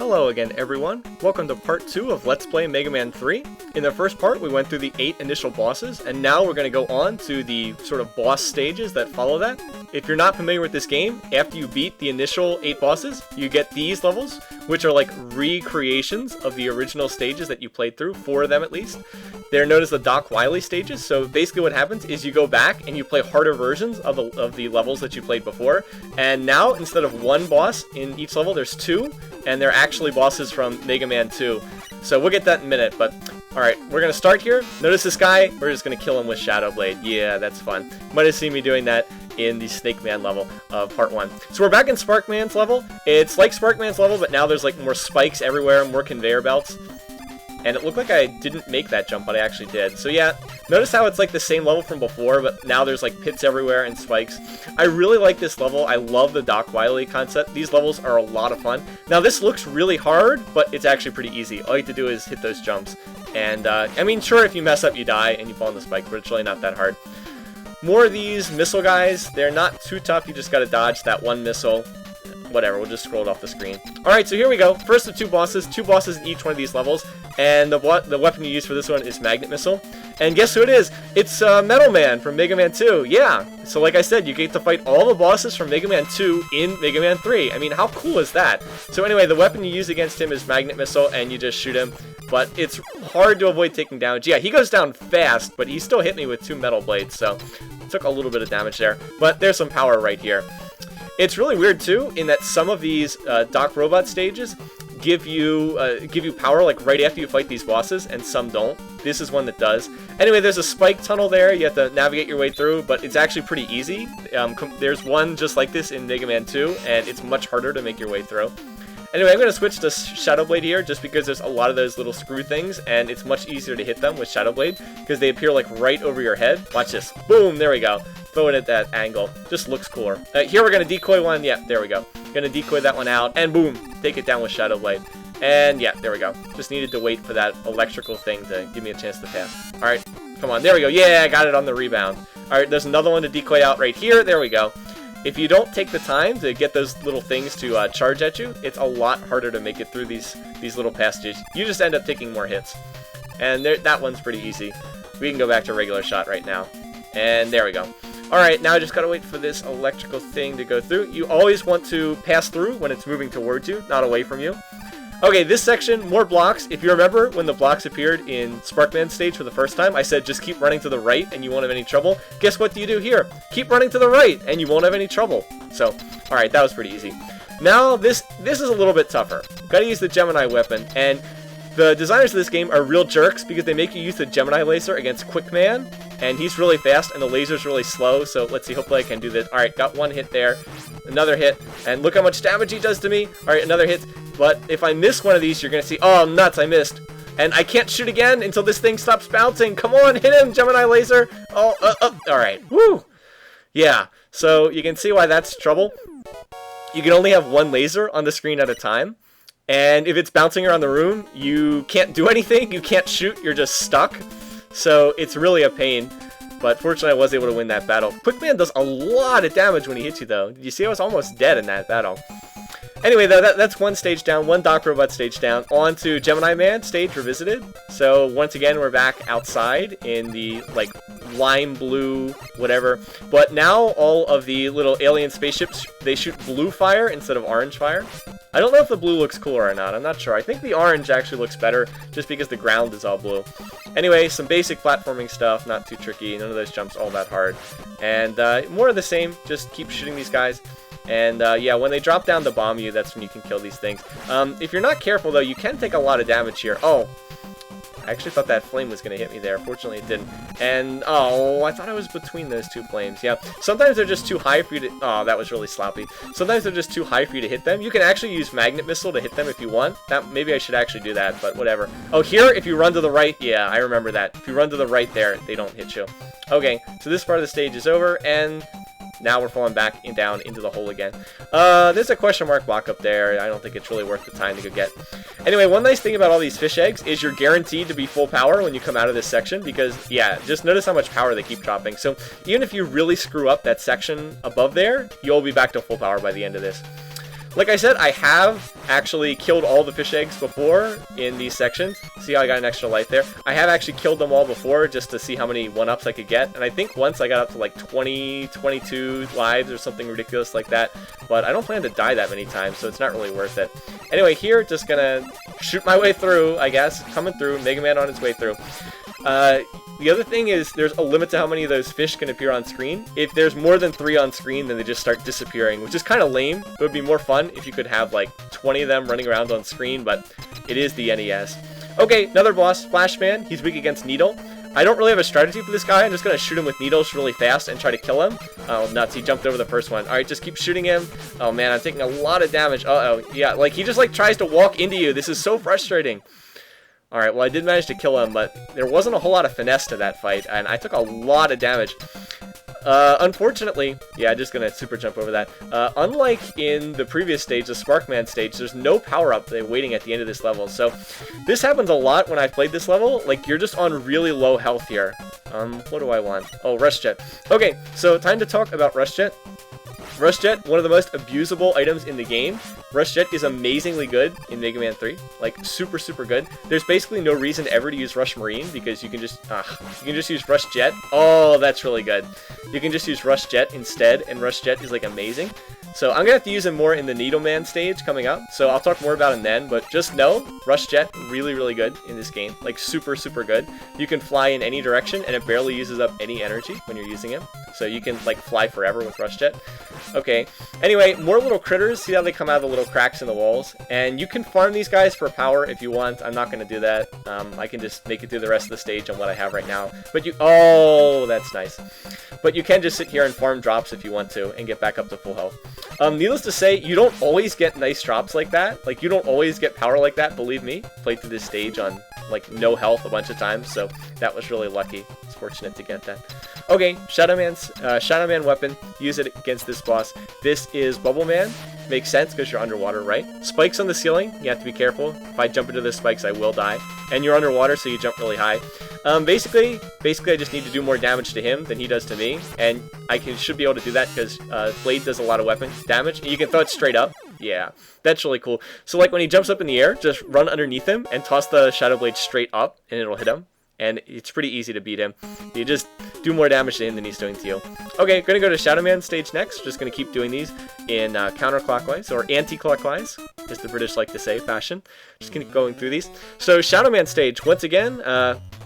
Hello again everyone, welcome to part 2 of Let's Play Mega Man 3. In the first part we went through the 8 initial bosses, and now we're going to go on to the sort of boss stages that follow that. If you're not familiar with this game, after you beat the initial 8 bosses, you get these levels, which are like recreations of the original stages that you played through, 4 of them at least. They're known as the Doc Wily stages, so basically what happens is you go back and you play harder versions of the levels that you played before, and now instead of 1 boss in each level, there's 2, and they're actually bosses from Mega Man 2. So we'll get that in a minute, but alright, we're going to start here. Notice this guy, we're just going to kill him with Shadow Blade. Yeah, that's fun. Might have seen me doing that in the Snake Man level of part 1. So we're back in Sparkman's level. It's like Sparkman's level, but now there's like more spikes everywhere, more conveyor belts. And it looked like I didn't make that jump, but I actually did. So yeah, notice how it's like the same level from before, but now there's like pits everywhere and spikes. I really like this level. I love the Doc Wily concept. These levels are a lot of fun. Now this looks really hard, but it's actually pretty easy. All you have to do is hit those jumps. And I mean, sure, if you mess up, you die and you fall in the spike, but it's really not that hard. More of these missile guys. They're not too tough. You just gotta dodge that one missile. Whatever, we'll just scroll it off the screen. Alright, so here we go. First of 2 bosses in each one of these levels. And the weapon you use for this one is Magnet Missile. And guess who it is? It's Metal Man from Mega Man 2. Yeah, so like I said, you get to fight all the bosses from Mega Man 2 in Mega Man 3. I mean, how cool is that? So anyway, the weapon you use against him is Magnet Missile, and you just shoot him. But it's hard to avoid taking damage. Yeah, he goes down fast, but he still hit me with 2 metal blades, so took a little bit of damage there. But there's some power right here. It's really weird too, in that some of these Doc Robot stages give you power like right after you fight these bosses, and some don't. This is one that does. Anyway, there's a spike tunnel there. You have to navigate your way through, but it's actually pretty easy. There's one just like this in Mega Man 2, and it's much harder to make your way through. Anyway, I'm going to switch to Shadow Blade here, just because there's a lot of those little screw things, and it's much easier to hit them with Shadow Blade, because they appear like right over your head. Watch this. Boom! There we go. Throw it at that angle. Just looks cooler. Here we're going to decoy one. Yeah, there we go. Going to decoy that one out, and boom! Take it down with Shadow Blade. And yeah, there we go. Just needed to wait for that electrical thing to give me a chance to pass. Alright, come on. There we go. Yeah, I got it on the rebound. Alright, there's another one to decoy out right here. There we go. If you don't take the time to get those little things to charge at you, it's a lot harder to make it through these little passages. You just end up taking more hits. And that one's pretty easy. We can go back to regular shot right now. And there we go. Alright, now I just gotta wait for this electrical thing to go through. You always want to pass through when it's moving towards you, not away from you. Okay, this section, more blocks. If you remember when the blocks appeared in Sparkman stage for the first time, I said just keep running to the right and you won't have any trouble. Guess what do you do here? Keep running to the right and you won't have any trouble. So, alright, that was pretty easy. Now, this is a little bit tougher. Gotta use the Gemini weapon, and the designers of this game are real jerks because they make you use the Gemini laser against Quickman, and he's really fast and the laser's really slow, so let's see, hopefully I can do this. Alright, got one hit there, another hit, and look how much damage he does to me. Alright, another hit. But if I miss one of these, you're going to see, oh, nuts, I missed. And I can't shoot again until this thing stops bouncing. Come on, hit him, Gemini laser. Oh, alright. Woo! Yeah, so you can see why that's trouble. You can only have one laser on the screen at a time. And if it's bouncing around the room, you can't do anything. You can't shoot. You're just stuck. So it's really a pain. But fortunately, I was able to win that battle. Quickman does a lot of damage when he hits you, though. Did you see I was almost dead in that battle? Anyway, though, that's one stage down, one Doc Robot stage down. On to Gemini Man stage revisited. So once again, we're back outside in the like lime blue whatever. But now all of the little alien spaceships, they shoot blue fire instead of orange fire. I don't know if the blue looks cooler or not. I'm not sure. I think the orange actually looks better just because the ground is all blue. Anyway, some basic platforming stuff, not too tricky. None of those jumps all that hard. And more of the same. Just keep shooting these guys. And yeah, when they drop down to bomb you, that's when you can kill these things. If you're not careful, though, you can take a lot of damage here. Oh, I actually thought that flame was going to hit me there. Fortunately, it didn't. And, oh, I thought I was between those 2 flames. Yeah, sometimes they're just too high for you to... Oh, that was really sloppy. Sometimes they're just too high for you to hit them. You can actually use Magnet Missile to hit them if you want. Maybe I should actually do that, but whatever. Oh, here, if you run to the right... Yeah, I remember that. If you run to the right there, they don't hit you. Okay, so this part of the stage is over, and... Now we're falling back down into the hole again. There's a question mark block up there. I don't think it's really worth the time to go get. Anyway, one nice thing about all these fish eggs is you're guaranteed to be full power when you come out of this section because, yeah, just notice how much power they keep dropping. So even if you really screw up that section above there, you'll be back to full power by the end of this. Like I said, I have actually killed all the fish eggs before in these sections. See how I got an extra life there? I have actually killed them all before just to see how many 1-ups I could get. And I think once I got up to like 20, 22 lives or something ridiculous like that. But I don't plan to die that many times, so it's not really worth it. Anyway, here, just gonna shoot my way through, I guess. Coming through, Mega Man on his way through. The other thing is there's a limit to how many of those fish can appear on screen. If there's more than 3 on screen, then they just start disappearing, which is kind of lame. It would be more fun if you could have like 20 of them running around on screen, but it is the NES. Okay, another boss, Splashman. He's weak against Needle. I don't really have a strategy for this guy. I'm just going to shoot him with needles really fast and try to kill him. Oh, nuts. He jumped over the first one. Alright, just keep shooting him. Oh, man, I'm taking a lot of damage. Uh-oh. Yeah, like, he just, like, tries to walk into you. This is so frustrating. Alright, well, I did manage to kill him, but there wasn't a whole lot of finesse to that fight, and I took a lot of damage. Unfortunately, yeah, just gonna super jump over that. Unlike in the previous stage, the Sparkman stage, there's no power-up waiting at the end of this level. So, this happens a lot when I've played this level. Like, you're just on really low health here. What do I want? Oh, Rush Jet. Okay, so time to talk about Rush Jet. Rush Jet, one of the most abusable items in the game. Rush Jet is amazingly good in Mega Man 3. Like, super, super good. There's basically no reason ever to use Rush Marine, because you can just use Rush Jet. Oh, that's really good. You can just use Rush Jet instead, and Rush Jet is, like, amazing. So I'm going to have to use him more in the Needleman stage coming up, so I'll talk more about him then, but just know, Rush Jet, really, really good in this game. Like, super, super good. You can fly in any direction, and it barely uses up any energy when you're using him. So you can, like, fly forever with Rush Jet. Okay, anyway, more little critters. See how they come out of the little cracks in the walls? And you can farm these guys for power if you want. I'm not going to do that. I can just make it through the rest of the stage on what I have right now. But you... Oh, that's nice. But you can just sit here and farm drops if you want to, and get back up to full health. Needless to say, you don't always get nice drops like that. Like, you don't always get power like that, believe me. Played through this stage on, like, no health a bunch of times, so that was really lucky. It's fortunate to get that. Okay, Shadow Man weapon. Use it against this boss. This is Bubble Man. Makes sense because you're underwater, right? Spikes on the ceiling. You have to be careful. If I jump into the spikes, I will die. And you're underwater, so you jump really high. Basically, I just need to do more damage to him than he does to me. And should be able to do that because Blade does a lot of weapon damage. And you can throw it straight up. Yeah, that's really cool. So, like, when he jumps up in the air, just run underneath him and toss the Shadow Blade straight up, and it'll hit him. And it's pretty easy to beat him. You just do more damage to him than he's doing to you. Okay, gonna go to Shadow Man stage next. Just gonna keep doing these in counterclockwise, or anti-clockwise, as the British like to say, fashion. Just gonna keep going through these. So Shadow Man stage, once again,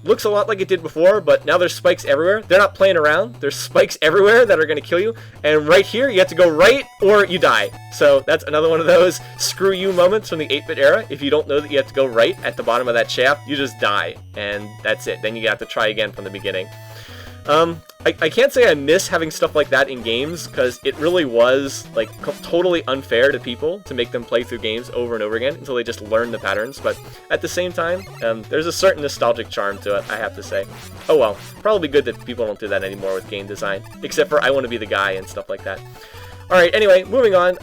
looks a lot like it did before, but now there's spikes everywhere. They're not playing around. There's spikes everywhere that are gonna kill you. And right here, you have to go right or you die. So that's another one of those screw you moments from the 8-bit era. If you don't know that you have to go right at the bottom of that shaft, you just die. And that's it. Then you have to try again from the beginning. I can't say I miss having stuff like that in games, because it really was, like, totally unfair to people to make them play through games over and over again until they just learn the patterns, but at the same time, there's a certain nostalgic charm to it, I have to say. Oh well, probably good that people don't do that anymore with game design, except for I Want to Be the Guy and stuff like that. Alright, anyway, moving on.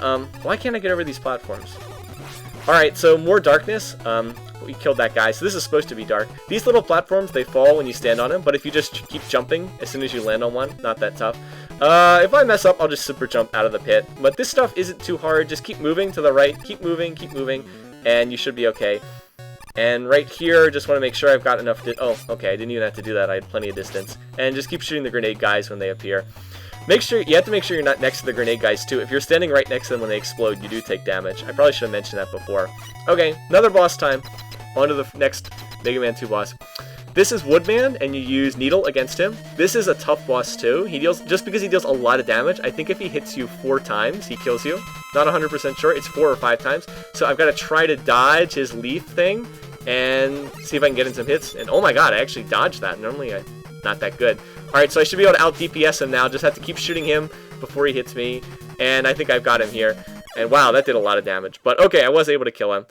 Why can't I get over these platforms? Alright, so more darkness. We killed that guy, so this is supposed to be dark. These little platforms, they fall when you stand on them, but if you just keep jumping as soon as you land on one, not that tough. If I mess up, I'll just super jump out of the pit. But this stuff isn't too hard. Just keep moving to the right, keep moving, and you should be okay. And right here, just want to make sure I've got enough... Oh, okay, I didn't even have to do that. I had plenty of distance. And just keep shooting the grenade guys when they appear. You have to make sure you're not next to the grenade guys too. If you're standing right next to them when they explode, you do take damage. I probably should have mentioned that before. Okay, another boss time. On to the next Mega Man 2 boss. This is Woodman, and you use Needle against him. This is a tough boss too. Just because he deals a lot of damage, I think if he hits you 4 times, he kills you. Not 100% sure, it's 4 or 5 times. So I've got to try to dodge his leaf thing, and see if I can get in some hits. And oh my god, I actually dodged that. Normally I'm not that good. Alright, so I should be able to out-DPS him now. Just have to keep shooting him before he hits me. And I think I've got him here. And wow, that did a lot of damage. But okay, I was able to kill him.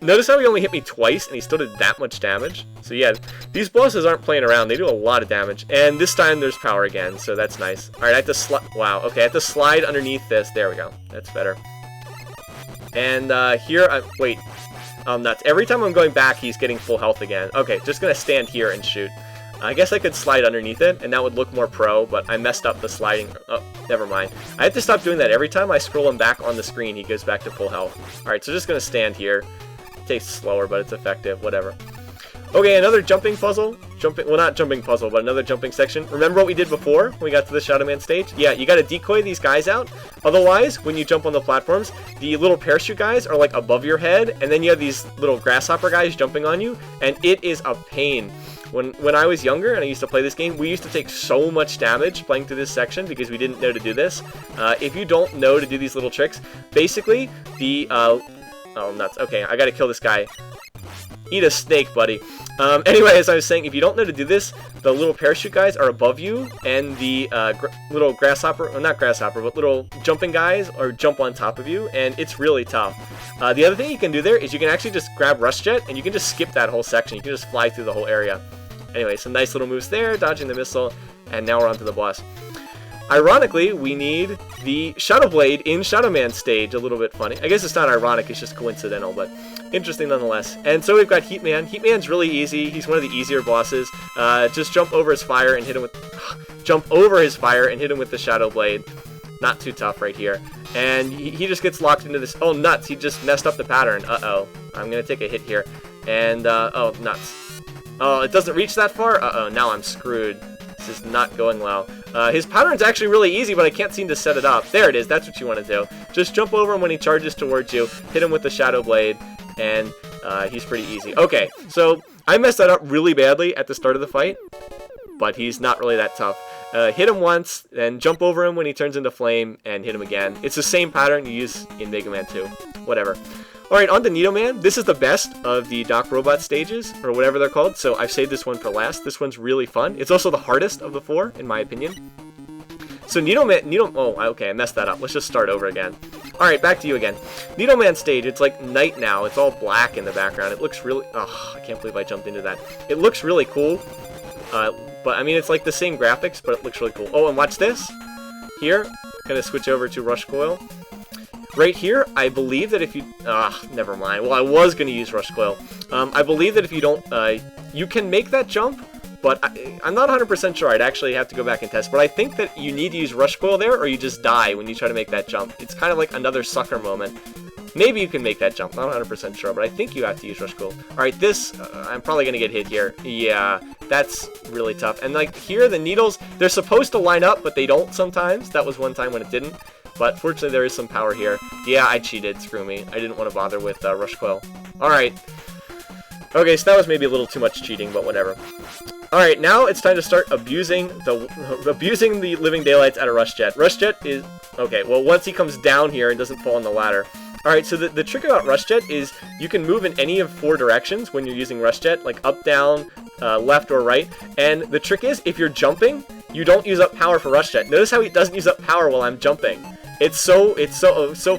Notice how he only hit me twice, and he still did that much damage. So yeah, these bosses aren't playing around. They do a lot of damage. And this time there's power again, so that's nice. Alright, I have to slide... Wow, okay, I have to slide underneath this. There we go. That's better. And here, wait. Nuts. Every time I'm going back, he's getting full health again. Okay, just gonna stand here and shoot. I guess I could slide underneath it, and that would look more pro, but I messed up the sliding. Oh, never mind. I have to stop doing that. Every time I scroll him back on the screen, he goes back to full health. Alright, so just going to stand here. It takes slower, but it's effective. Whatever. Okay, another jumping puzzle. Well, not jumping puzzle, but another jumping section. Remember what we did before when we got to the Shadow Man stage? Yeah, you got to decoy these guys out. Otherwise, when you jump on the platforms, the little parachute guys are like above your head, and then you have these little grasshopper guys jumping on you, and it is a pain. When I was younger and I used to play this game, we used to take so much damage playing through this section because we didn't know to do this. If you don't know to do these little tricks, basically the... oh, nuts. Okay, I gotta kill this guy. Eat a snake, buddy. Anyway, as I was saying, if you don't know to do this, the little parachute guys are above you, and the little grasshopper, or not grasshopper, but little jumping guys are jump on top of you, and it's really tough. The other thing you can do there is you can actually just grab Rush Jet, and you can just skip that whole section. You can just fly through the whole area. Anyway, some nice little moves there, dodging the missile, and now we're on to the boss. Ironically, we need the Shadow Blade in Shadow Man stage. A little bit funny. I guess it's not ironic, it's just coincidental, but interesting nonetheless. And so we've got Heat Man. Heat Man's really easy. He's one of the easier bosses. Just jump over his fire and hit him with... jump over his fire and hit him with the Shadow Blade. Not too tough right here. And he just gets locked into this... Oh, nuts. He just messed up the pattern. Uh-oh. I'm going to take a hit here. And, oh, nuts. Oh, it doesn't reach that far? Uh-oh, now I'm screwed. This is not going well. His pattern's actually really easy, but I can't seem to set it up. There it is, that's what you want to do. Just jump over him when he charges towards you, hit him with the Shadow Blade, and he's pretty easy. Okay, so I messed that up really badly at the start of the fight, but he's not really that tough. Hit him once, and jump over him when he turns into flame, and hit him again. It's the same pattern you use in Mega Man 2. Whatever. Alright, on to Nido Man. This is the best of the Doc Robot stages, or whatever they're called, so I've saved this one for last. This one's really fun. It's also the hardest of the four, in my opinion. So Nido Man, oh, okay, I messed that up. Let's just start over again. Alright, back to you again. Nido Man stage, it's like night now. It's all black in the background. It looks really, oh, I can't believe I jumped into that. It looks really cool, but I mean, it's like the same graphics, but it looks really cool. Oh, and watch this. Here, gonna switch over to Rush Coil. Right here, I believe that if you... never mind. Well, I was going to use Rush Coil. I believe that if you don't... you can make that jump, but I'm not 100% sure. I'd actually have to go back and test. But I think that you need to use Rush Coil there, or you just die when you try to make that jump. It's kind of like another sucker moment. Maybe you can make that jump. Not 100% sure, but I think you have to use Rush Coil. Alright, this... I'm probably going to get hit here. Yeah, that's really tough. And like here, the needles, they're supposed to line up, but they don't sometimes. That was one time when it didn't. But fortunately, there is some power here. Yeah, I cheated. Screw me. I didn't want to bother with Rush Coil. Alright. Okay, so that was maybe a little too much cheating, but whatever. Alright, now it's time to start abusing the living daylights out of Rush Jet. Rush Jet is... Okay, well, once he comes down here and doesn't fall on the ladder. Alright, so the trick about Rush Jet is you can move in any of 4 directions when you're using Rush Jet, like up, down, left, or right. And the trick is, if you're jumping, you don't use up power for Rush Jet. Notice how he doesn't use up power while I'm jumping. It's so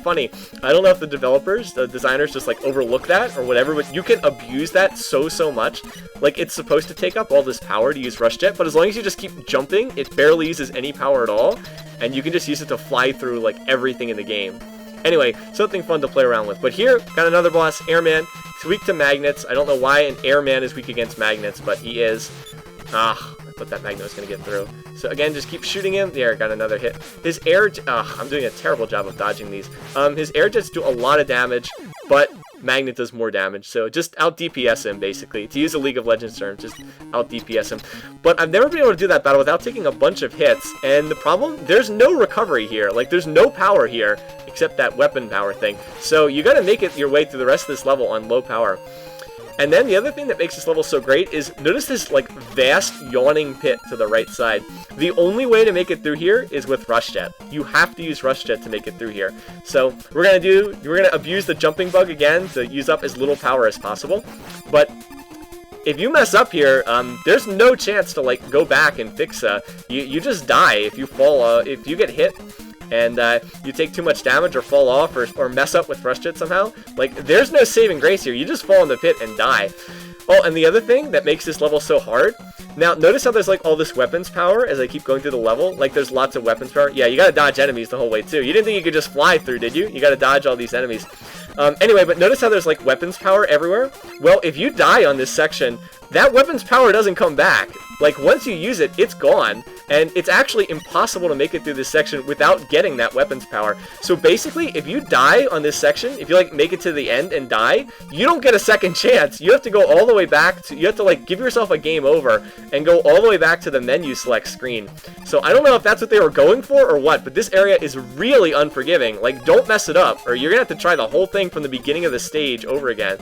funny. I don't know if the developers, the designers just like overlook that or whatever, but you can abuse that so much. Like, it's supposed to take up all this power to use Rush Jet, but as long as you just keep jumping, it barely uses any power at all, and you can just use it to fly through like everything in the game. Anyway, something fun to play around with. But here, got another boss, Airman. He's weak to magnets. I don't know why an Airman is weak against magnets, but he is. I thought that magnet was going to get through. So again, just keep shooting him. There, got another hit. His air... I'm doing a terrible job of dodging these. His air jets do a lot of damage, but magnet does more damage. So just out DPS him, basically. To use a League of Legends term, just out DPS him. But I've never been able to do that battle without taking a bunch of hits. And the problem, there's no recovery here. Like, there's no power here, except that weapon power thing. So you got to make it your way through the rest of this level on low power. And then the other thing that makes this level so great is, notice this like vast yawning pit to the right side. The only way to make it through here is with Rush Jet. You have to use Rush Jet to make it through here. So we're gonna abuse the jumping bug again to use up as little power as possible. But if you mess up here, there's no chance to like go back and fix. You just die if you fall. If you get hit and you take too much damage or fall off or mess up with Rush Jet somehow, like, there's no saving grace here. You just fall in the pit and die. Oh, and the other thing that makes this level so hard, now notice how there's like all this weapons power as I keep going through the level. Like, there's lots of weapons power. Yeah, you gotta dodge enemies the whole way too. You didn't think you could just fly through, did you? You gotta dodge all these enemies. Anyway, but notice how there's like weapons power everywhere. Well, if you die on this section, that weapon's power doesn't come back. Like, once you use it, it's gone. And it's actually impossible to make it through this section without getting that weapon's power. So basically, if you die on this section, if you, like, make it to the end and die, you don't get a second chance. You have to go all the way back to, you have to, like, give yourself a game over and go all the way back to the menu select screen. So I don't know if that's what they were going for or what, but this area is really unforgiving. Like, don't mess it up, or you're gonna have to try the whole thing from the beginning of the stage over again.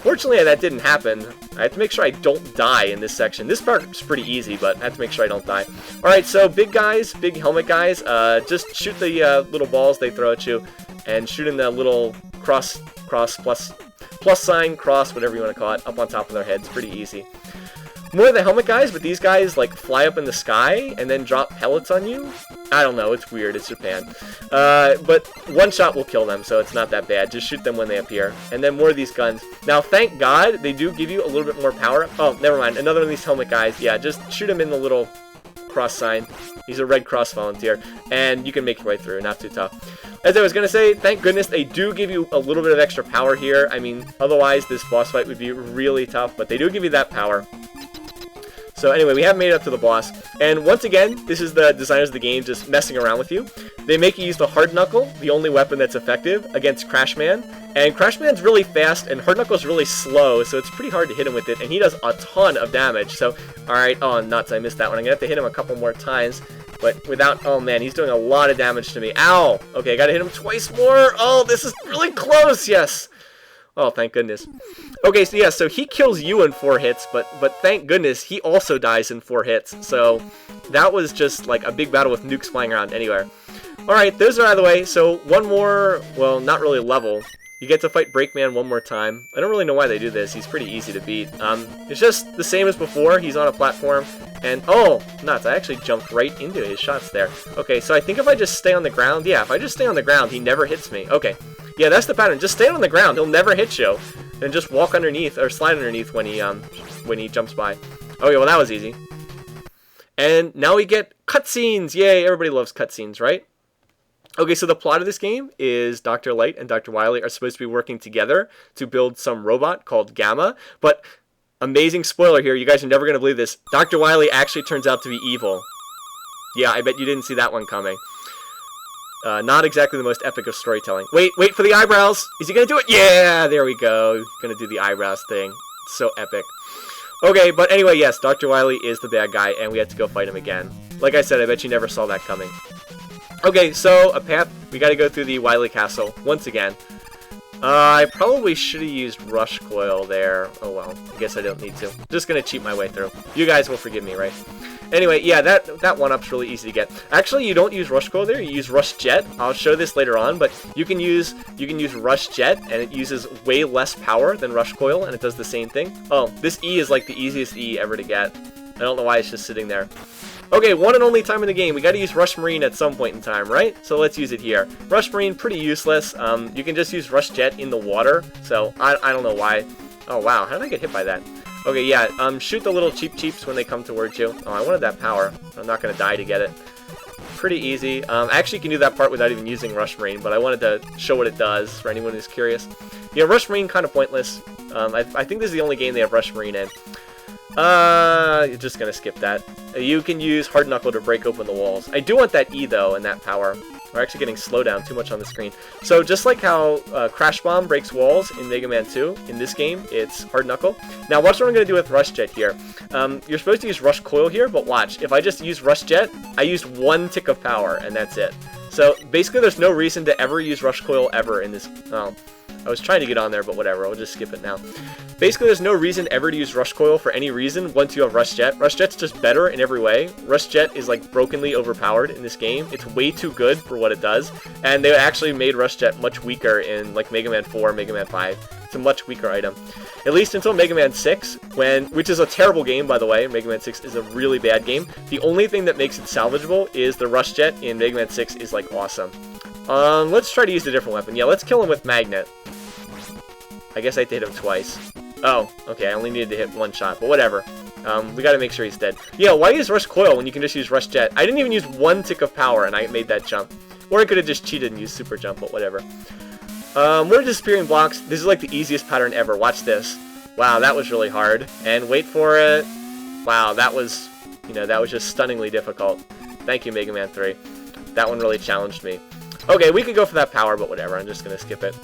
Fortunately, that didn't happen. I have to make sure I don't die in this section. This part's pretty easy, but I have to make sure I don't die. Alright, so big guys, big helmet guys, just shoot the little balls they throw at you, and shoot in the little plus sign, cross, whatever you want to call it, up on top of their heads. Pretty easy. More of the helmet guys, but these guys, like, fly up in the sky and then drop pellets on you. I don't know, it's weird, it's Japan. But one shot will kill them, so it's not that bad. Just shoot them when they appear. And then more of these guns. Now, thank God, they do give you a little bit more power. Oh, never mind, another one of these helmet guys. Yeah, just shoot him in the little cross sign. He's a Red Cross volunteer, and you can make your way through, not too tough. As I was going to say, thank goodness they do give you a little bit of extra power here. I mean, otherwise this boss fight would be really tough, but they do give you that power. So anyway, we have made it up to the boss, and once again, this is the designers of the game just messing around with you. They make you use the Hard Knuckle, the only weapon that's effective, against Crashman. And Crashman's really fast, and Hard Knuckle's really slow, so it's pretty hard to hit him with it, and he does a ton of damage. So, alright, oh nuts, I missed that one. I'm gonna have to hit him a couple more times, but without, oh man, he's doing a lot of damage to me. Ow! Okay, gotta hit him twice more. Oh, this is really close, yes! Oh, thank goodness. Okay, so yeah, so he kills you in 4 hits, but thank goodness he also dies in 4 hits. So that was just like a big battle with nukes flying around anywhere. Alright, those are out of the way. So one more, well, not really level. You get to fight Breakman one more time. I don't really know why they do this. He's pretty easy to beat. It's just the same as before. He's on a platform. And, oh, nuts, I actually jumped right into his shots there. Okay, so I think if I just stay on the ground, yeah, if I just stay on the ground, he never hits me. Okay, yeah, that's the pattern. Just stay on the ground. He'll never hit you. And just walk underneath, or slide underneath when he jumps by. Okay, well, that was easy. And now we get cutscenes. Yay, everybody loves cutscenes, right? Okay, so the plot of this game is Dr. Light and Dr. Wily are supposed to be working together to build some robot called Gamma, but amazing spoiler here, you guys are never going to believe this, Dr. Wily actually turns out to be evil. Yeah, I bet you didn't see that one coming. Not exactly the most epic of storytelling. Wait for the eyebrows! Is he going to do it? Yeah, there we go. Going to do the eyebrows thing. It's so epic. Okay, but anyway, yes, Dr. Wily is the bad guy, and we have to go fight him again. Like I said, I bet you never saw that coming. Okay, so a path, we gotta go through the Wily Castle once again. I probably should have used Rush Coil there. Oh well, I guess I don't need to. Just gonna cheat my way through. You guys will forgive me, right? Anyway, yeah, that 1-up's really easy to get. Actually, you don't use Rush Coil there, you use Rush Jet. I'll show this later on, but you can use Rush Jet, and it uses way less power than Rush Coil, and it does the same thing. Oh, this E is like the easiest E ever to get. I don't know why it's just sitting there. Okay, one and only time in the game. We gotta use Rush Marine at some point in time, right? So let's use it here. Rush Marine, pretty useless. You can just use Rush Jet in the water, so I don't know why. Oh wow, how did I get hit by that? Okay, yeah, shoot the little cheeps when they come towards you. Oh, I wanted that power. I'm not gonna die to get it. Pretty easy. Actually, you can do that part without even using Rush Marine, but I wanted to show what it does for anyone who's curious. Yeah, Rush Marine, kind of pointless. I think this is the only game they have Rush Marine in. You're just gonna skip that. You can use Hard Knuckle to break open the walls. I do want that E, though, and that power. We're actually getting slowdown too much on the screen. So just like how Crash Bomb breaks walls in Mega Man 2, in this game, it's Hard Knuckle. Now watch what I'm going to do with Rush Jet here. You're supposed to use Rush Coil here, but watch. If I just use Rush Jet, I used 1 tick of power, and that's it. So basically there's no reason to ever use Rush Coil ever in this... Oh, I was trying to get on there, but whatever. I'll just skip it now. Basically, there's no reason ever to use Rush Coil for any reason once you have Rush Jet. Rush Jet's just better in every way. Rush Jet is, like, brokenly overpowered in this game. It's way too good for what it does. And they actually made Rush Jet much weaker in, like, Mega Man 4, Mega Man 5. It's a much weaker item. At least until Mega Man 6, which is a terrible game, by the way. Mega Man 6 is a really bad game. The only thing that makes it salvageable is the Rush Jet in Mega Man 6 is, like, awesome. Let's try to use a different weapon. Yeah, let's kill him with Magnet. I guess I had to hit him twice. Oh, okay, I only needed to hit 1 shot, but whatever. We gotta make sure he's dead. Yeah, why use Rush Coil when you can just use Rush Jet? I didn't even use 1 tick of power, and I made that jump. Or I could have just cheated and used Super Jump, but whatever. More disappearing blocks. This is like the easiest pattern ever. Watch this. Wow, that was really hard. And wait for it. Wow, that was, you know, that was just stunningly difficult. Thank you, Mega Man 3. That one really challenged me. Okay, we could go for that power, but whatever. I'm just going to skip it.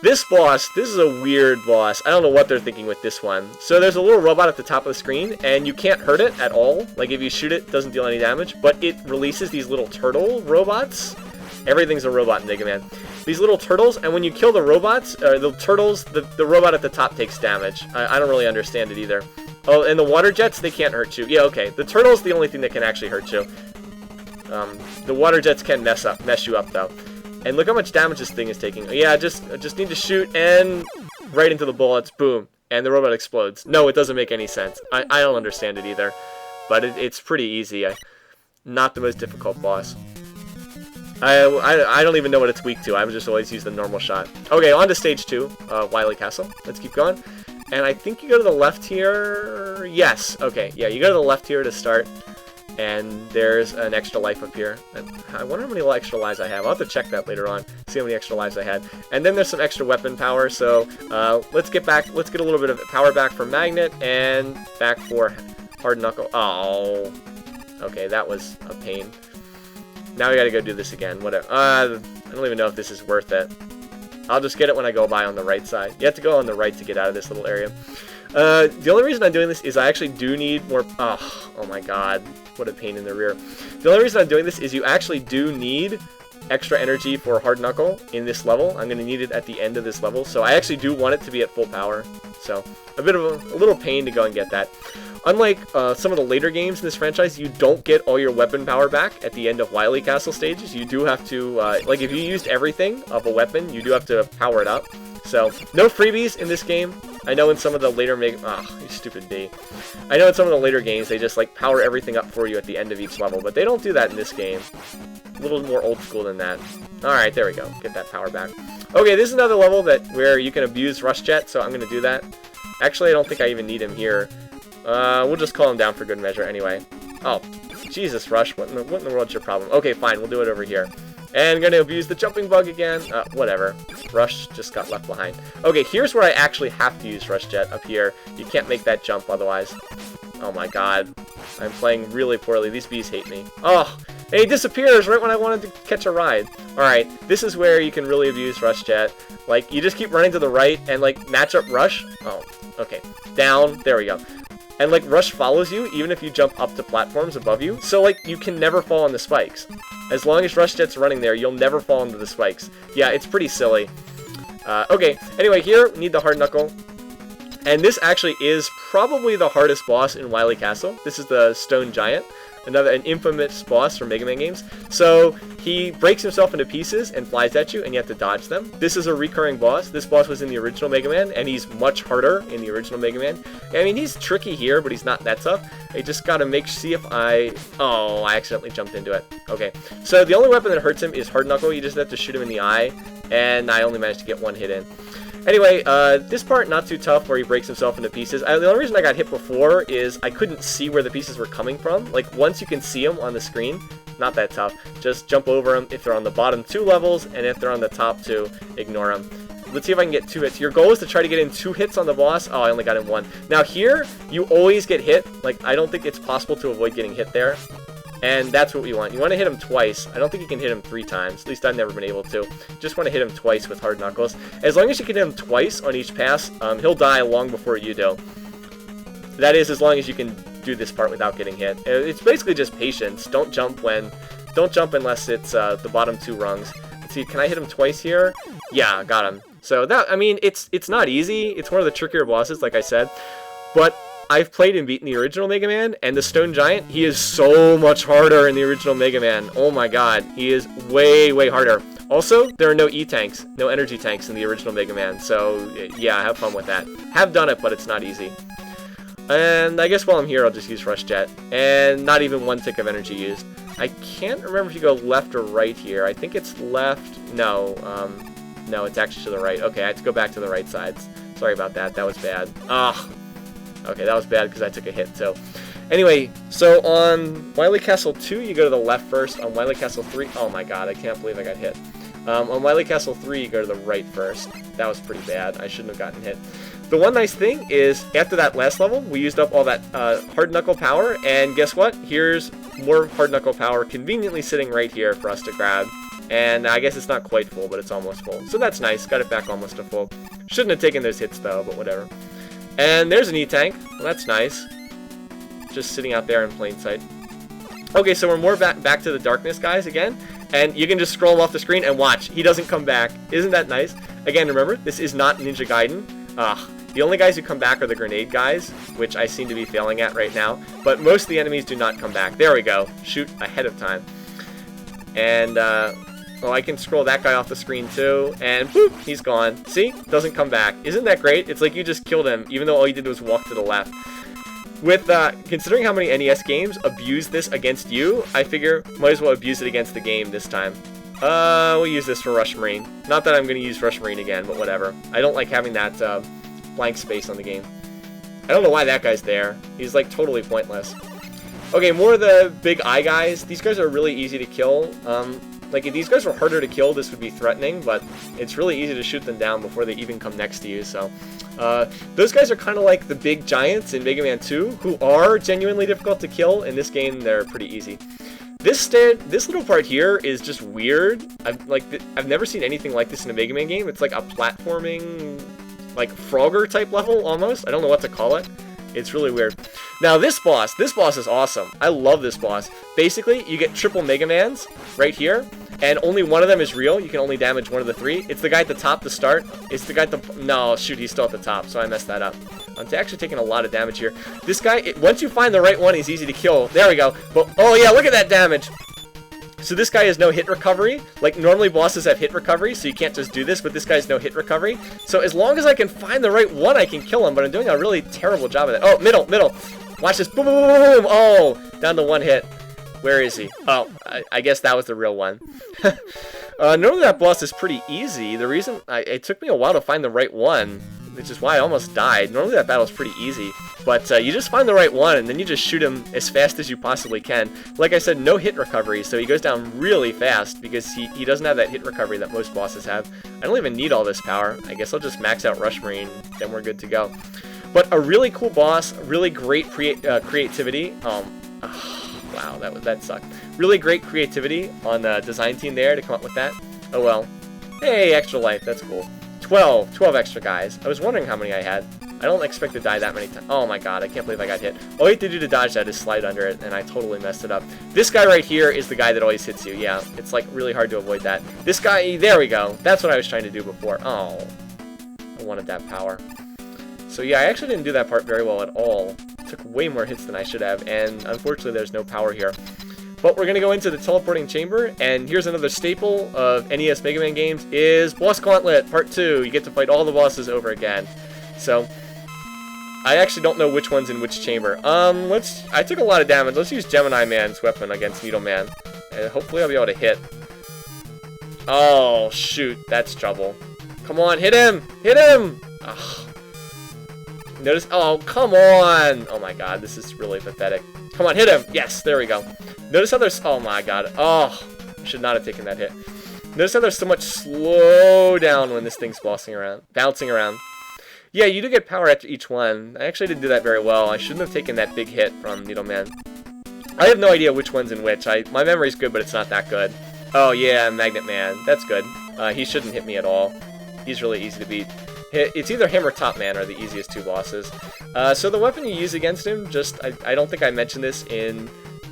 This boss, this is a weird boss. I don't know what they're thinking with this one. So there's a little robot at the top of the screen, and you can't hurt it at all. Like, if you shoot it, it doesn't deal any damage, but it releases these little turtle robots. Everything's a robot in Mega Man. These little turtles, and when you kill the robots, or the turtles, the robot at the top takes damage. I don't really understand it either. Oh, and the water jets, they can't hurt you. Yeah, okay. The turtle's the only thing that can actually hurt you. The water jets can mess you up, though. And look how much damage this thing is taking. Yeah, just need to shoot and right into the bullets. Boom. And the robot explodes. No, it doesn't make any sense. I don't understand it either. But it's pretty easy. Not the most difficult boss. I don't even know what it's weak to. I would just always use the normal shot. Okay, on to stage 2. Wily Castle. Let's keep going. And I think you go to the left here. Yes. Okay. Yeah, you go to the left here to start. And there's an extra life up here. I wonder how many extra lives I have. I'll have to check that later on, see how many extra lives I had. And then there's some extra weapon power, so let's get a little bit of power back for Magnet, and back for Hard Knuckle. Oh, okay, that was a pain. Now we gotta go do this again, whatever. I don't even know if this is worth it. I'll just get it when I go by on the right side. You have to go on the right to get out of this little area. The only reason I'm doing this is I actually do need more... Oh my god. What a pain in the rear. The only reason I'm doing this is you actually do need extra energy for Hard Knuckle in this level. I'm going to need it at the end of this level, so I actually do want it to be at full power. So, a bit of a little pain to go and get that. Unlike some of the later games in this franchise, you don't get all your weapon power back at the end of Wily Castle stages. You do have to, like if you used everything of a weapon, you do have to power it up. So, no freebies in this game. I know in some of the later you stupid bee. I know in some of the later games they just like power everything up for you at the end of each level, but they don't do that in this game. A little more old school than that. Alright, there we go. Get that power back. Okay, this is another level where you can abuse Rush Jet, so I'm going to do that. Actually, I don't think I even need him here. We'll just call him down for good measure anyway. Oh, Jesus, Rush. What in the world's your problem? Okay, fine. We'll do it over here. And going to abuse the jumping bug again. Whatever. Rush just got left behind. Okay, here's where I actually have to use Rush Jet, up here. You can't make that jump otherwise. Oh my god. I'm playing really poorly. These bees hate me. Oh, and he disappears right when I wanted to catch a ride. Alright, this is where you can really abuse Rush Jet. Like, you just keep running to the right and, like, match up Rush. Oh, okay. Down. There we go. And, like, Rush follows you even if you jump up to platforms above you. So, like, you can never fall on the spikes. As long as Rush Jet's running there, you'll never fall into the spikes. Yeah, it's pretty silly. Okay, anyway, here, we need the Hard Knuckle. And this actually is probably the hardest boss in Wily Castle. This is the Stone Giant. An infamous boss from Mega Man games. So, he breaks himself into pieces and flies at you, and you have to dodge them. This is a recurring boss. This boss was in the original Mega Man, and he's much harder in the original Mega Man. I mean, he's tricky here, but he's not that tough. I just gotta see if Oh, I accidentally jumped into it. Okay, so the only weapon that hurts him is Hard Knuckle. You just have to shoot him in the eye, and I only managed to get one hit in. Anyway, this part, not too tough, where he breaks himself into pieces. The only reason I got hit before is I couldn't see where the pieces were coming from. Like, once you can see them on the screen, not that tough. Just jump over them if they're on the bottom 2 levels, and if they're on the top 2, ignore them. Let's see if I can get 2 hits. Your goal is to try to get in 2 hits on the boss. Oh, I only got in 1. Now here, you always get hit. Like, I don't think it's possible to avoid getting hit there. And that's what we want. You want to hit him twice. I don't think you can hit him 3 times. At least I've never been able to. Just want to hit him twice with Hard Knuckles. As long as you can hit him twice on each pass, he'll die long before you do. That is, as long as you can do this part without getting hit. It's basically just patience. Don't jump unless it's the bottom 2 rungs. Let's see, can I hit him twice here? Yeah, got him. So that, I mean, it's not easy. It's one of the trickier bosses, like I said. But I've played and beaten the original Mega Man, and the Stone Giant, he is so much harder in the original Mega Man. Oh my god, he is way, way harder. Also, there are no E-tanks, no energy tanks in the original Mega Man, so yeah, have fun with that. Have done it, but it's not easy. And I guess while I'm here, I'll just use Rush Jet, and not even 1 tick of energy used. I can't remember if you go left or right here. I think it's left. No, no, it's actually to the right. Okay, I have to go back to the right sides. Sorry about that, that was bad. Ugh. Okay, that was bad because I took a hit, so... Anyway, so on Wily Castle 2, you go to the left first. On Wily Castle 3... Oh my god, I can't believe I got hit. On Wily Castle 3, you go to the right first. That was pretty bad. I shouldn't have gotten hit. The one nice thing is, after that last level, we used up all that hard knuckle power, and guess what? Here's more hard knuckle power conveniently sitting right here for us to grab. And I guess it's not quite full, but it's almost full. So that's nice. Got it back almost to full. Shouldn't have taken those hits, though, but whatever. And there's an E-Tank. Well, that's nice. Just sitting out there in plain sight. Okay, so we're more back to the darkness, guys, again. And you can just scroll him off the screen and watch. He doesn't come back. Isn't that nice? Again, remember, this is not Ninja Gaiden. The only guys who come back are the grenade guys, which I seem to be failing at right now. But most of the enemies do not come back. There we go. Shoot ahead of time. And, oh, I can scroll that guy off the screen too. And, boop, he's gone. See? Doesn't come back. Isn't that great? It's like you just killed him, even though all you did was walk to the left. With, considering how many NES games abuse this against you, I figure might as well abuse it against the game this time. We'll use this for Rush Marine. Not that I'm going to use Rush Marine again, but whatever. I don't like having that, blank space on the game. I don't know why that guy's there. He's, like, totally pointless. Okay, more of the big eye guys. These guys are really easy to kill. Like, if these guys were harder to kill, this would be threatening, but it's really easy to shoot them down before they even come next to you, so... those guys are kind of like the big giants in Mega Man 2, who are genuinely difficult to kill. In this game, they're pretty easy. This little part here is just weird. I've never seen anything like this in a Mega Man game. It's like a platforming, like, Frogger type level, almost. I don't know what to call it. It's really weird. Now, this boss is awesome. I love this boss. Basically, you get triple Mega Mans right here, and only one of them is real. You can only damage one of the three. It's the guy at the top to start. It's the guy at the... No, shoot, he's still at the top, so I messed that up. I'm actually taking a lot of damage here. This guy, once you find the right one, he's easy to kill. There we go. But, oh, yeah, look at that damage. So this guy has no hit recovery. Like, normally bosses have hit recovery, so you can't just do this, but this guy has no hit recovery. So as long as I can find the right one, I can kill him, but I'm doing a really terrible job of that. Oh, middle. Watch this. Boom, boom, boom, boom. Oh, down to one hit. Where is he? Oh, I guess that was the real one. Normally that boss is pretty easy. The reason it took me a while to find the right one, which is why I almost died. Normally that battle is pretty easy, but you just find the right one and then you just shoot him as fast as you possibly can. Like I said, no hit recovery, so he goes down really fast because he doesn't have that hit recovery that most bosses have. I don't even need all this power. I guess I'll just max out Rush Marine, then we're good to go. But a really cool boss, really great creativity. Wow, that sucked. Really great creativity on the design team there to come up with that. Oh well. Hey, extra life, that's cool. 12 extra guys. I was wondering how many I had. I don't expect to die that many times. Oh my god, I can't believe I got hit. All you have to do to dodge that is slide under it, and I totally messed it up. This guy right here is the guy that always hits you. Yeah, it's like really hard to avoid that. This guy, there we go. That's what I was trying to do before. Oh, I wanted that power. So yeah, I actually didn't do that part very well at all. Took way more hits than I should have, and unfortunately there's no power here. But we're going to go into the teleporting chamber, and here's another staple of NES Mega Man games, is Boss Gauntlet Part 2. You get to fight all the bosses over again. So, I actually don't know which one's in which chamber. I took a lot of damage. Let's use Gemini Man's weapon against Needle Man, and hopefully I'll be able to hit. Oh, shoot, that's trouble. Come on, hit him! Hit him! Ugh. Notice, oh, come on! Oh my god, this is really pathetic. Come on, hit him! Yes, there we go. Notice how there's, oh my god, oh, I should not have taken that hit. Notice how there's so much slow down when this thing's bouncing around, bouncing around. Yeah, you do get power after each one. I actually didn't do that very well. I shouldn't have taken that big hit from Needle Man. I have no idea which one's in which. My memory's good, but it's not that good. Oh yeah, Magnet Man, that's good. He shouldn't hit me at all. He's really easy to beat. It's either him or Top Man are the easiest two bosses. So the weapon you use against him, I don't think I mentioned this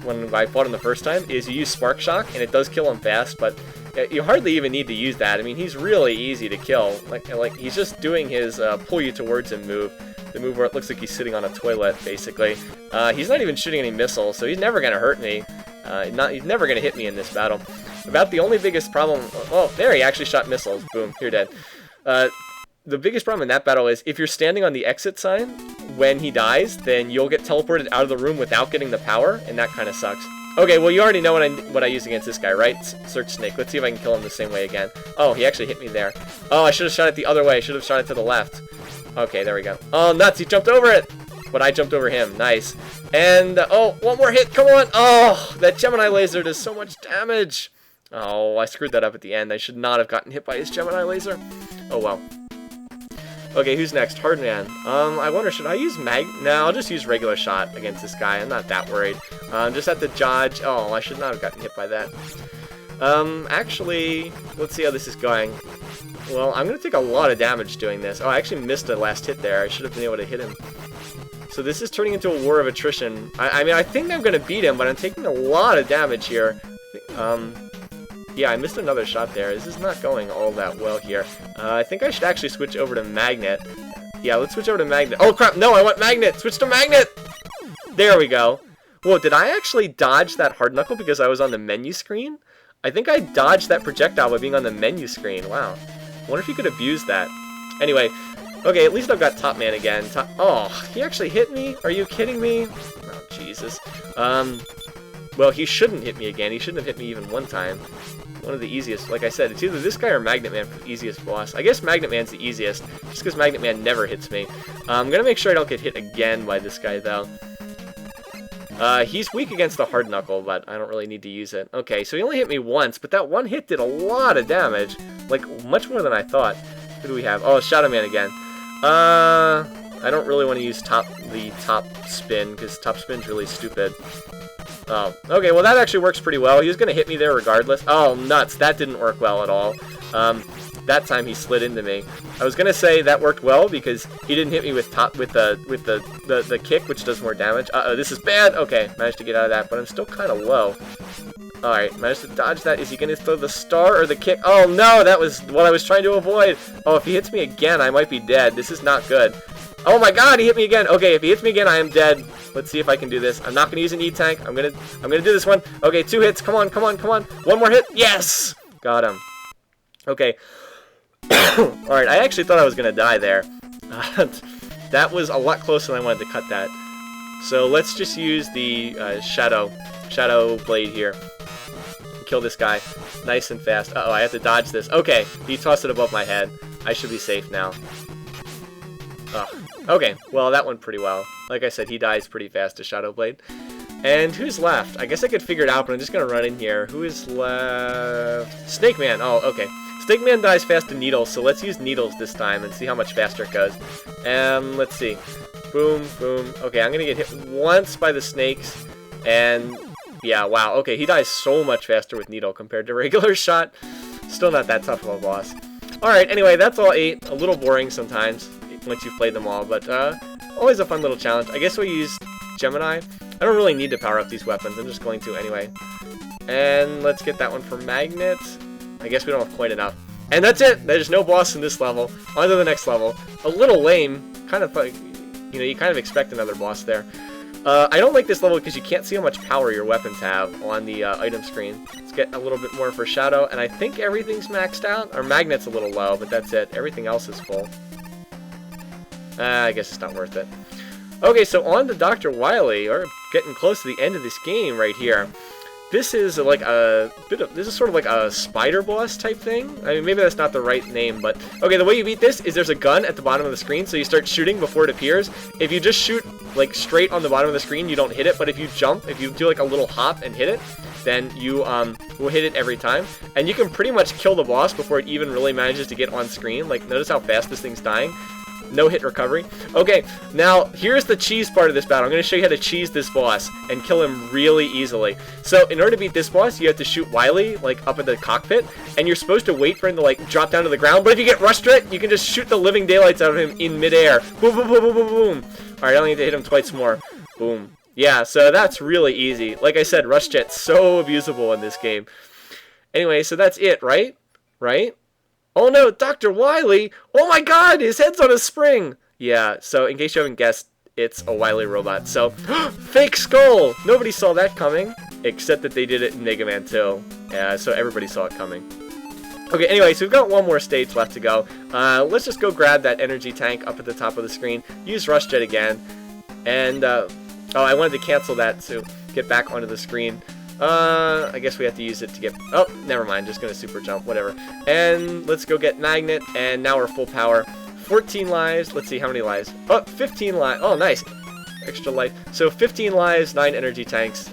when I fought him the first time, is you use Spark Shock, and it does kill him fast, but you hardly even need to use that. I mean, he's really easy to kill. Like he's just doing his pull you towards him move. The move where it looks like he's sitting on a toilet, basically. He's not even shooting any missiles, so he's never going to hurt me. He's never going to hit me in this battle. About the only biggest problem... Oh, there, he actually shot missiles. Boom, you're dead. The biggest problem in that battle is if you're standing on the exit sign when he dies, then you'll get teleported out of the room without getting the power, and that kind of sucks. Okay, well, you already know what I used against this guy, right? Search Snake. Let's see if I can kill him the same way again. Oh, he actually hit me there. Oh, I should have shot it the other way. I should have shot it to the left. Okay, there we go. Oh, nuts, he jumped over it! But I jumped over him. Nice. And, oh, one more hit, come on! Oh, that Gemini laser does so much damage! Oh, I screwed that up at the end. I should not have gotten hit by his Gemini laser. Oh well. Okay, who's next? Hardman. I wonder, should I use No, I'll just use regular shot against this guy. I'm not that worried. Just have to dodge. Oh, I should not have gotten hit by that. Actually, let's see how this is going. Well, I'm going to take a lot of damage doing this. Oh, I actually missed a last hit there. I should have been able to hit him. So this is turning into a war of attrition. I mean, I think I'm going to beat him, but I'm taking a lot of damage here. Yeah, I missed another shot there. This is not going all that well here. I think I should actually switch over to Magnet. Yeah, let's switch over to Magnet. Oh, crap! No, I want Magnet! Switch to Magnet! There we go. Whoa, did I actually dodge that hard knuckle because I was on the menu screen? I think I dodged that projectile by being on the menu screen. Wow. I wonder if you could abuse that. Anyway, okay, at least I've got Top Man again. Oh, he actually hit me? Are you kidding me? Oh, Jesus. Well, he shouldn't hit me again. He shouldn't have hit me even one time. One of the easiest. Like I said, it's either this guy or Magnet Man for the easiest boss. I guess Magnet Man's the easiest, just because Magnet Man never hits me. I'm going to make sure I don't get hit again by this guy, though. He's weak against the hard knuckle, but I don't really need to use it. Okay, so he only hit me once, but that one hit did a lot of damage. Like, much more than I thought. Who do we have? Oh, Shadow Man again. I don't really want to use the top spin, because top spin's really stupid. Oh, okay, well that actually works pretty well. He was going to hit me there regardless. Oh, nuts. That didn't work well at all. That time he slid into me. I was going to say that worked well because he didn't hit me with the kick, which does more damage. Uh-oh, this is bad. Okay, managed to get out of that, but I'm still kind of low. Alright, managed to dodge that. Is he going to throw the star or the kick? Oh, no, that was what I was trying to avoid. Oh, if he hits me again, I might be dead. This is not good. Oh my god, he hit me again. Okay, if he hits me again, I am dead. Let's see if I can do this. I'm not going to use an E-Tank. I'm gonna do this one. Okay, 2 hits. Come on, come on, come on. One more hit. Yes! Got him. Okay. Alright, I actually thought I was going to die there. That was a lot closer than I wanted to cut that. So let's just use the Shadow Blade here. Kill this guy. Nice and fast. Uh-oh, I have to dodge this. Okay, he tossed it above my head. I should be safe now. Ugh. Okay, well, that went pretty well. Like I said, he dies pretty fast to Shadow Blade. And who's left? I guess I could figure it out, but I'm just going to run in here. Who is left? Snake Man. Oh, okay. Snake Man dies fast to Needles, so let's use Needles this time and see how much faster it goes. Let's see. Boom, boom. Okay, I'm going to get hit once by the snakes. And, yeah, wow. Okay, he dies so much faster with Needle compared to regular shot. Still not that tough of a boss. Alright, anyway, that's all 8. A little boring sometimes once you've played them all, but always a fun little challenge. I guess we'll use Gemini. I don't really need to power up these weapons. I'm just going to anyway. And let's get that one for Magnet. I guess we don't have quite enough. And that's it! There's no boss in this level. On to the next level. A little lame. Kind of like, you know, you kind of expect another boss there. I don't like this level because you can't see how much power your weapons have on the item screen. Let's get a little bit more for Shadow, and I think everything's maxed out. Our Magnet's a little low, but that's it. Everything else is full. I guess it's not worth it. Okay, so on to Dr. Wily. We're getting close to the end of this game right here. This is like this is sort of like a spider boss type thing. I mean, maybe that's not the right name, but okay, the way you beat this is there's a gun at the bottom of the screen, so you start shooting before it appears. If you just shoot like straight on the bottom of the screen, you don't hit it, but if you jump, if you do like a little hop and hit it, then you will hit it every time. And you can pretty much kill the boss before it even really manages to get on screen. Like, notice how fast this thing's dying. No hit recovery. Okay, now here's the cheese part of this battle. I'm going to show you how to cheese this boss and kill him really easily. So in order to beat this boss, you have to shoot Wily like up in the cockpit, and you're supposed to wait for him to like drop down to the ground. But if you get rushed to it, you can just shoot the living daylights out of him in midair. Boom, boom, boom, boom, boom, boom. All right, I only need to hit him twice more. Boom. Yeah, so that's really easy. Like I said, Rush Jet's so abusable in this game. Anyway, so that's it, right? Right? Oh no, Dr. Wily! Oh my god, his head's on a spring! Yeah, so in case you haven't guessed, it's a Wily robot. So, fake skull! Nobody saw that coming, except that they did it in Mega Man 2. Yeah, so everybody saw it coming. Okay, anyway, so we've got one more stage left to go. Let's just go grab that energy tank up at the top of the screen, use Rush Jet again, and, oh, I wanted to cancel that to get back onto the screen. I guess we have to use it to get... Oh, never mind. Just going to super jump. Whatever. And let's go get Magnet. And now we're full power. 14 lives. Let's see how many lives. Oh, 15 lives. Oh, nice. Extra life. So 15 lives, 9 energy tanks.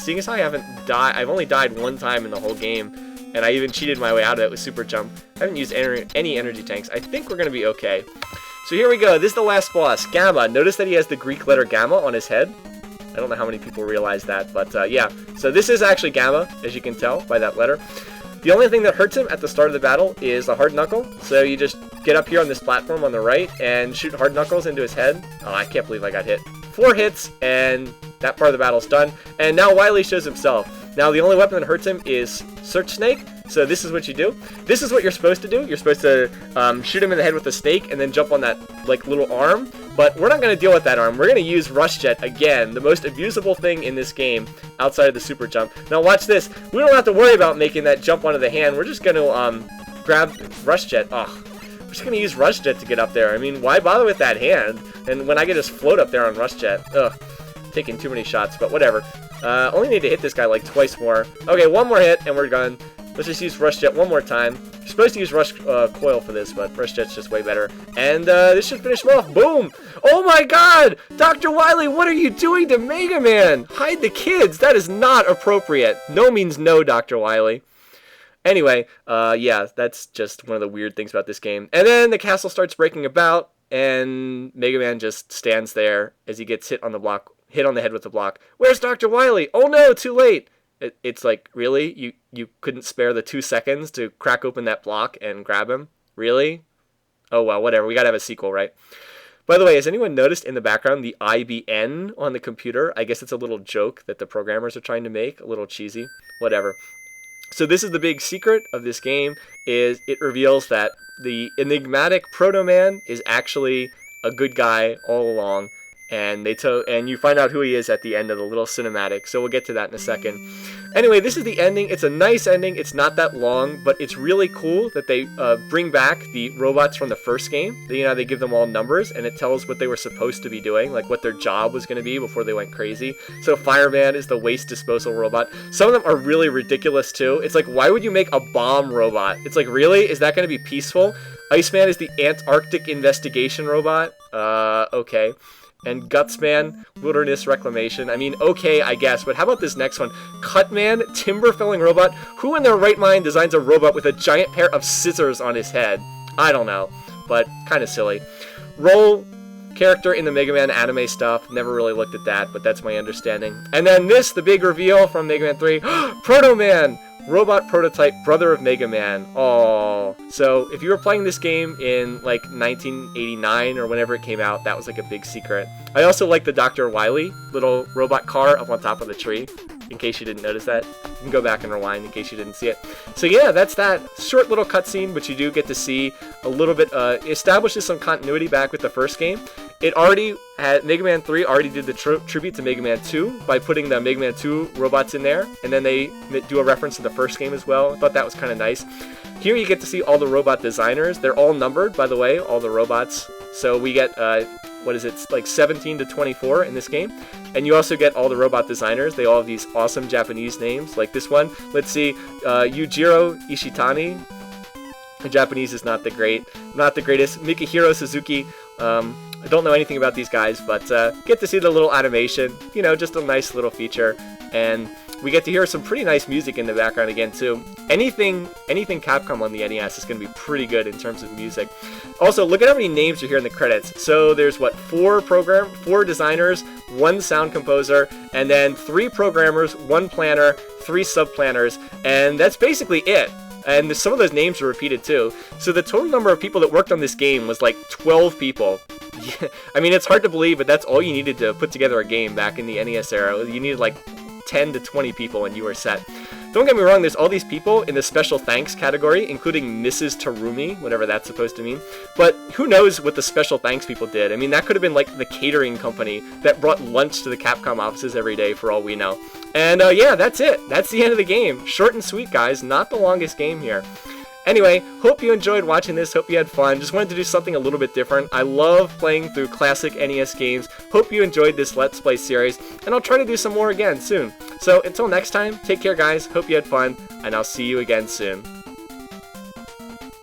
Seeing as how I haven't died... I've only died one time in the whole game. and I even cheated my way out of it with super jump. I haven't used any energy tanks. I think we're going to be okay. So here we go. This is the last boss, Gamma. Notice that he has the Greek letter Gamma on his head. I don't know how many people realize that, but yeah. So this is actually Gamma, as you can tell by that letter. The only thing that hurts him at the start of the battle is a hard knuckle. So you just get up here on this platform on the right and shoot hard knuckles into his head. Oh, I can't believe I got hit. 4 hits, and that part of the battle's done. And now Wily shows himself. Now the only weapon that hurts him is Search Snake. So this is what you do. This is what you're supposed to do. You're supposed to shoot him in the head with a snake and then jump on that like little arm. But we're not going to deal with that arm. We're going to use Rush Jet again, the most abusable thing in this game outside of the super jump. Now watch this. We don't have to worry about making that jump onto the hand. We're just going to grab Rush Jet. Oh, we're just going to use Rush Jet to get up there. I mean, why bother with that hand? And when I can just float up there on Rush Jet. Ugh, taking too many shots, but whatever. Only need to hit this guy like twice more. Okay, 1 more hit and we're done. Let's just use Rush Jet 1 more time. You're supposed to use Rush Coil for this, but Rush Jet's just way better. And this should finish him off. Boom! Oh my god! Dr. Wily, what are you doing to Mega Man? Hide the kids! That is not appropriate. No means no, Dr. Wily. Anyway, yeah, that's just one of the weird things about this game. And then the castle starts breaking about, and Mega Man just stands there as he gets hit on the block, hit on the head with the block. Where's Dr. Wily? Oh no, too late! It's like, really? You couldn't spare the 2 seconds to crack open that block and grab him? Really? Oh well, whatever. We gotta have a sequel, right? By the way, has anyone noticed in the background the IBN on the computer? I guess it's a little joke that the programmers are trying to make. A little cheesy. Whatever. So this is the big secret of this game, is it reveals that the enigmatic Proto Man is actually a good guy all along. And you find out who he is at the end of the little cinematic, so we'll get to that in a second. Anyway, this is the ending. It's a nice ending. It's not that long, but it's really cool that they bring back the robots from the first game. You know, they give them all numbers, and it tells what they were supposed to be doing, like what their job was going to be before they went crazy. So Fireman is the waste disposal robot. Some of them are really ridiculous, too. It's like, why would you make a bomb robot? It's like, really? Is that going to be peaceful? Iceman is the Antarctic investigation robot. Okay. And Gutsman, Wilderness Reclamation. I mean, okay, I guess, but how about this next one? Cutman, Timber Felling Robot. Who in their right mind designs a robot with a giant pair of scissors on his head? I don't know, but kind of silly. Roll, character in the Mega Man anime stuff. Never really looked at that, but that's my understanding. And then this, the big reveal from Mega Man 3. Proto Man! Robot prototype, brother of Mega Man. Oh, so if you were playing this game in like 1989 or whenever it came out, that was like a big secret. I also like the Dr. Wily little robot car up on top of the tree, in case you didn't notice that. You can go back and rewind in case you didn't see it. So yeah, that's that short little cutscene, but you do get to see a little bit, establishes some continuity back with the first game. It already had, Mega Man 3 already did the tribute to Mega Man 2 by putting the Mega Man 2 robots in there, and then they do a reference to the first game as well. I thought that was kind of nice. Here you get to see all the robot designers. They're all numbered, by the way, all the robots. So we get, what is it, like 17 to 24 in this game. And you also get all the robot designers. They all have these awesome Japanese names, like this one. Let's see, Yujiro Ishitani. The Japanese is not the greatest. Mikihiro Suzuki. I don't know anything about these guys, but get to see the little animation. You know, just a nice little feature. And we get to hear some pretty nice music in the background again, too. Anything Capcom on the NES is going to be pretty good in terms of music. Also, look at how many names are here in the credits. So there's, what, 4 designers, 1 sound composer, and then 3 programmers, 1 planner, 3 sub-planners, and that's basically it. And some of those names are repeated, too. So the total number of people that worked on this game was like 12 people. Yeah, I mean, it's hard to believe, but that's all you needed to put together a game back in the NES era. You needed like 10 to 20 people and you were set. Don't get me wrong, there's all these people in the special thanks category, including Mrs. Tarumi, whatever that's supposed to mean. But who knows what the special thanks people did? I mean, that could have been like the catering company that brought lunch to the Capcom offices every day for all we know. And yeah, that's it. That's the end of the game. Short and sweet, guys. Not the longest game here. Anyway, hope you enjoyed watching this, hope you had fun. Just wanted to do something a little bit different. I love playing through classic NES games. Hope you enjoyed this Let's Play series, and I'll try to do some more again soon. So until next time, take care guys, hope you had fun, and I'll see you again soon.